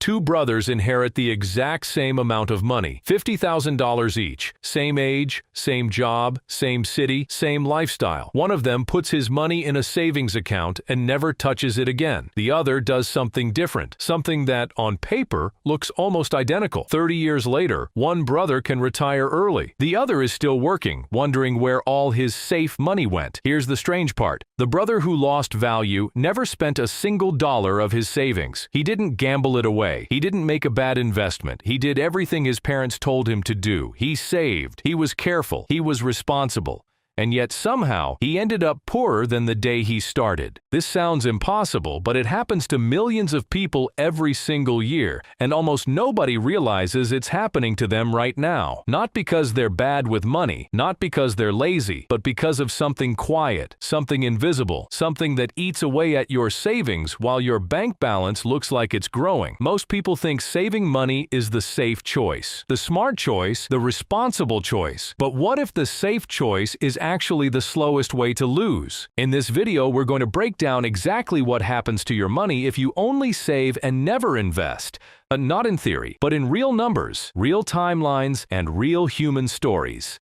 Two brothers inherit the exact same amount of money, $50,000 each. Same age, same job, same city, same lifestyle. One of them puts his money in a savings account and never touches it again. The other does something different, something that, on paper, looks almost identical. 30 years later, one brother can retire early. The other is still working, wondering where all his safe money went. Here's the strange part. The brother who lost value never spent a single dollar of his savings. He didn't gamble it away. He didn't make a bad investment. He did everything his parents told him to do. He saved. He was careful. He was responsible. And yet somehow he ended up poorer than the day he started. This sounds impossible, but it happens to millions of people every single year, and almost nobody realizes it's happening to them right now. Not because they're bad with money, not because they're lazy, but because of something quiet, something invisible, something that eats away at your savings while your bank balance looks like it's growing. Most people think saving money is the safe choice, the smart choice, the responsible choice. But what if the safe choice is actually the slowest way to lose? In this video, we're going to break down exactly what happens to your money if you only save and never invest. Not in theory, but in real numbers, real timelines, and real human stories.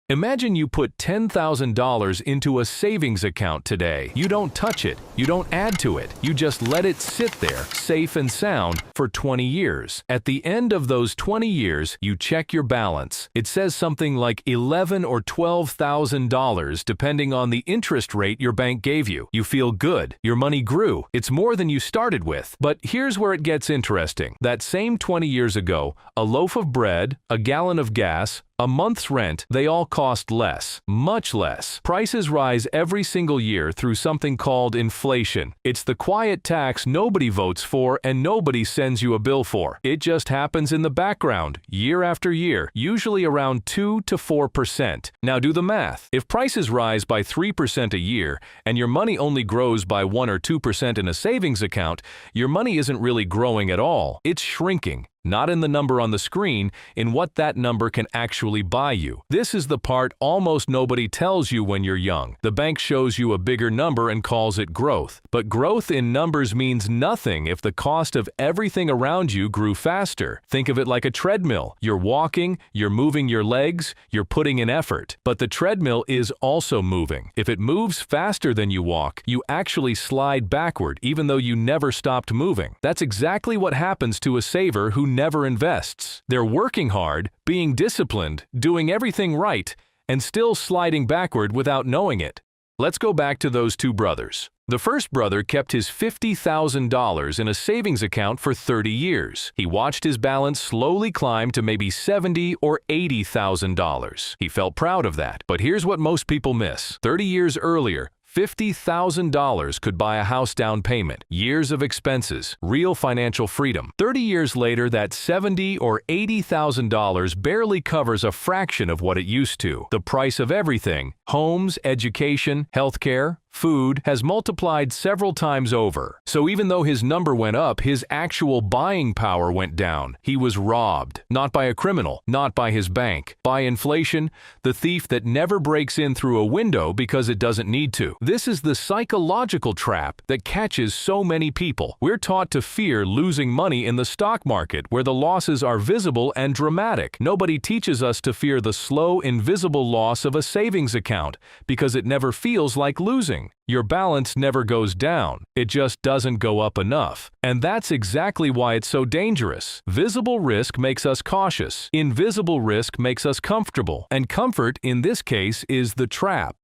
Imagine you put $10,000 into a savings account today. You don't touch it. You don't add to it. You just let it sit there, safe and sound, for 20 years. At the end of those 20 years, you check your balance. It says something like $11,000 or $12,000 depending on the interest rate your bank gave you. You feel good. Your money grew. It's more than you started with. But here's where it gets interesting. That same 20 years ago, a loaf of bread, a gallon of gas, a month's rent, they all cost less, much less. Prices rise every single year through something called inflation. It's the quiet tax nobody votes for and nobody sends you a bill for. It just happens in the background, year after year, usually around 2 to 4%. Now do the math. If prices rise by 3% a year and your money only grows by 1 or 2% in a savings account, your money isn't really growing at all. It's shrinking. Not in the number on the screen, in what that number can actually buy you. This is the part almost nobody tells you when you're young. The bank shows you a bigger number and calls it growth. But growth in numbers means nothing if the cost of everything around you grew faster. Think of it like a treadmill. You're walking, you're moving your legs, you're putting in effort. But the treadmill is also moving. If it moves faster than you walk, you actually slide backward even though you never stopped moving. That's exactly what happens to a saver who never invests. They're working hard, being disciplined, doing everything right, and still sliding backward without knowing it. Let's go back to those two brothers. The first brother kept his $50,000 in a savings account for 30 years. He watched his balance slowly climb to maybe $70,000 or $80,000. He felt proud of that. But here's what most people miss. 30 years earlier, $50,000 could buy a house down payment, years of expenses, real financial freedom. 30 years later, that $70,000 or $80,000 barely covers a fraction of what it used to. The price of everything, homes, education, healthcare, food, has multiplied several times over. So even though his number went up, his actual buying power went down. He was robbed. Not by a criminal, not by his bank. By inflation, the thief that never breaks in through a window because it doesn't need to. This is the psychological trap that catches so many people. We're taught to fear losing money in the stock market, where the losses are visible and dramatic. Nobody teaches us to fear the slow, invisible loss of a savings account, because it never feels like losing. Your balance never goes down. It just doesn't go up enough. And that's exactly why it's so dangerous. Visible risk makes us cautious. Invisible risk makes us comfortable. And comfort, in this case, is the trap.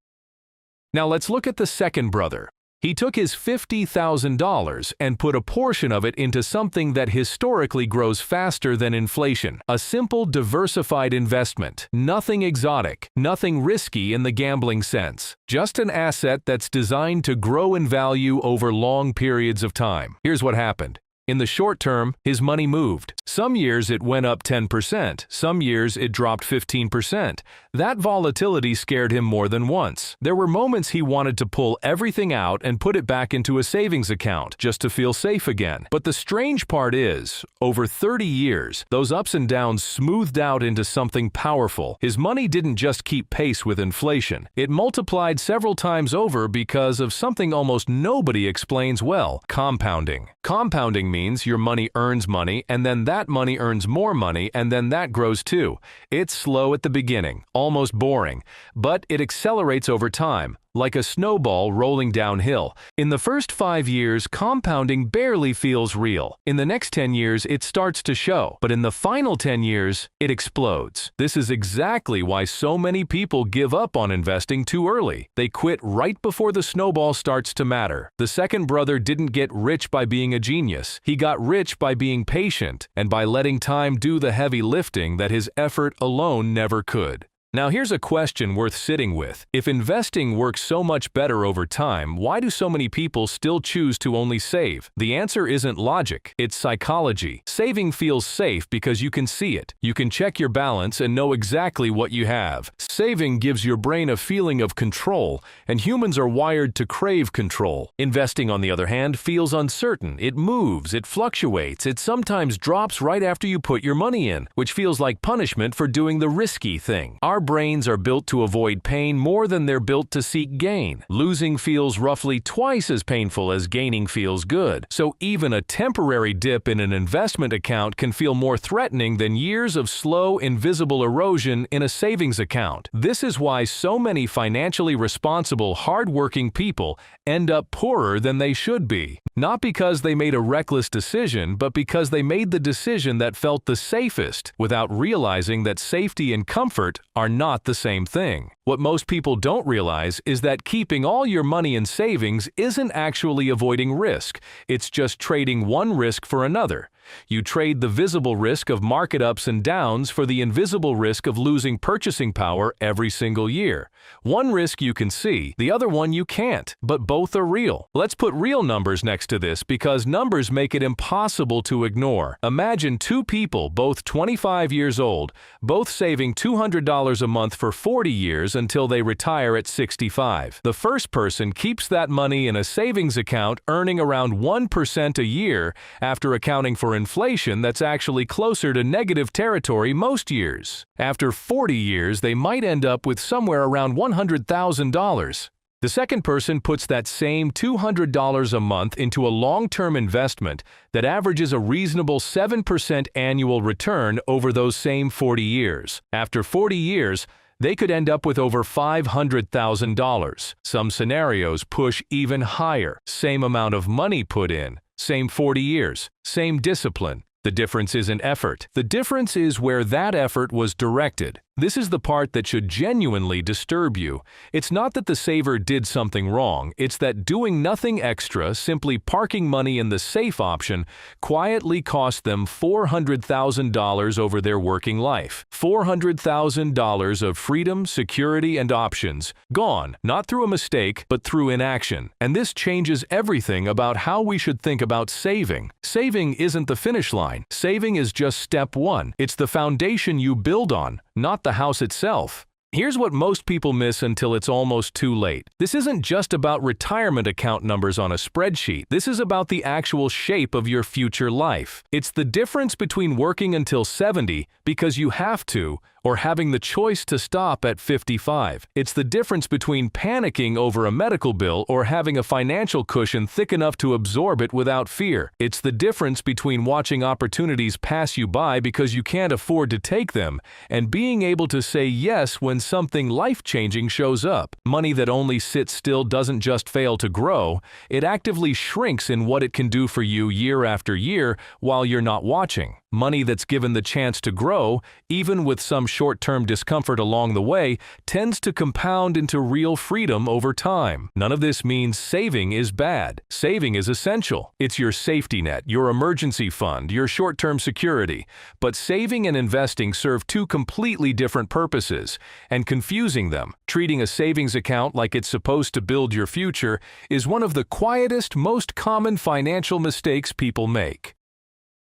Now let's look at the second brother. He took his $50,000 and put a portion of it into something that historically grows faster than inflation. A simple, diversified investment. Nothing exotic, nothing risky in the gambling sense. Just an asset that's designed to grow in value over long periods of time. Here's what happened. In the short term, his money moved. Some years it went up 10%, some years it dropped 15%. That volatility scared him more than once. There were moments he wanted to pull everything out and put it back into a savings account, just to feel safe again. But the strange part is, over 30 years, those ups and downs smoothed out into something powerful. His money didn't just keep pace with inflation. It multiplied several times over because of something almost nobody explains well: compounding. Compounding means your money earns money, and then that money earns more money, and then that grows too. It's slow at the beginning, almost boring, but it accelerates over time, like a snowball rolling downhill. In the first 5 years, compounding barely feels real. In the next 10 years, it starts to show. But in the final 10 years, it explodes. This is exactly why so many people give up on investing too early. They quit right before the snowball starts to matter. The second brother didn't get rich by being a genius. He got rich by being patient and by letting time do the heavy lifting that his effort alone never could. Now here's a question worth sitting with. If investing works so much better over time, why do so many people still choose to only save? The answer isn't logic, it's psychology. Saving feels safe because you can see it. You can check your balance and know exactly what you have. Saving gives your brain a feeling of control, and humans are wired to crave control. Investing, on the other hand, feels uncertain. It moves, it fluctuates, it sometimes drops right after you put your money in, which feels like punishment for doing the risky thing. Our brains are built to avoid pain more than they're built to seek gain. Losing feels roughly twice as painful as gaining feels good. So even a temporary dip in an investment account can feel more threatening than years of slow, invisible erosion in a savings account. This is why so many financially responsible, hardworking people end up poorer than they should be. Not because they made a reckless decision, but because they made the decision that felt the safest, without realizing that safety and comfort are not the same thing. What most people don't realize is that keeping all your money in savings isn't actually avoiding risk. It's just trading one risk for another. You trade the visible risk of market ups and downs for the invisible risk of losing purchasing power every single year. One risk you can see, the other one you can't, but both are real. Let's put real numbers next to this because numbers make it impossible to ignore. Imagine two people, both 25 years old, both saving $200 a month for 40 years until they retire at 65. The first person keeps that money in a savings account earning around 1% a year after accounting for inflation that's actually closer to negative territory most years. After 40 years, they might end up with somewhere around $100,000. The second person puts that same $200 a month into a long-term investment that averages a reasonable 7% annual return over those same 40 years. After 40 years, they could end up with over $500,000. Some scenarios push even higher. Same amount of money put in, same 40 years, same discipline. The difference isn't effort. The difference is where that effort was directed. This is the part that should genuinely disturb you. It's not that the saver did something wrong, it's that doing nothing extra, simply parking money in the safe option, quietly cost them $400,000 over their working life. $400,000 of freedom, security, and options, gone, not through a mistake, but through inaction. And this changes everything about how we should think about saving. Saving isn't the finish line. Saving is just step one. It's the foundation you build on, not the house itself. Here's what most people miss until it's almost too late. This isn't just about retirement account numbers on a spreadsheet. This is about the actual shape of your future life. It's the difference between working until 70 because you have to, or having the choice to stop at 55. It's the difference between panicking over a medical bill or having a financial cushion thick enough to absorb it without fear. It's the difference between watching opportunities pass you by because you can't afford to take them and being able to say yes when something life-changing shows up. Money that only sits still doesn't just fail to grow, it actively shrinks in what it can do for you year after year while you're not watching. Money that's given the chance to grow, even with some short-term discomfort along the way, tends to compound into real freedom over time. None of this means saving is bad. Saving is essential. It's your safety net, your emergency fund, your short-term security. But saving and investing serve two completely different purposes, and confusing them, treating a savings account like it's supposed to build your future, is one of the quietest, most common financial mistakes people make.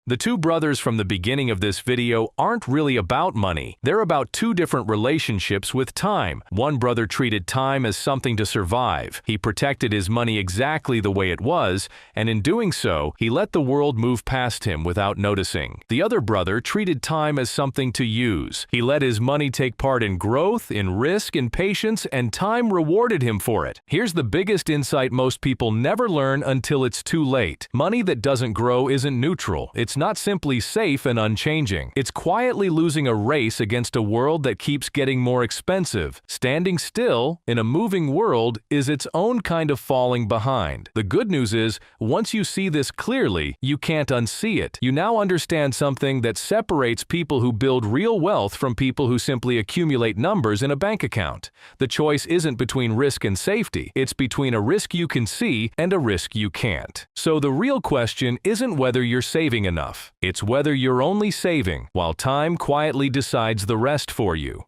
The two brothers from the beginning of this video aren't really about money. They're about two different relationships with time. One brother treated time as something to survive. He protected his money exactly the way it was, and in doing so, he let the world move past him without noticing. The other brother treated time as something to use. He let his money take part in growth, in risk, in patience, and time rewarded him for it. Here's the biggest insight most people never learn until it's too late. Money that doesn't grow isn't neutral. It's not simply safe and unchanging. It's quietly losing a race against a world that keeps getting more expensive. Standing still in a moving world is its own kind of falling behind. The good news is, once you see this clearly, you can't unsee it. You now understand something that separates people who build real wealth from people who simply accumulate numbers in a bank account. The choice isn't between risk and safety. It's between a risk you can see and a risk you can't. So the real question isn't whether you're saving enough. It's whether you're only saving while time quietly decides the rest for you.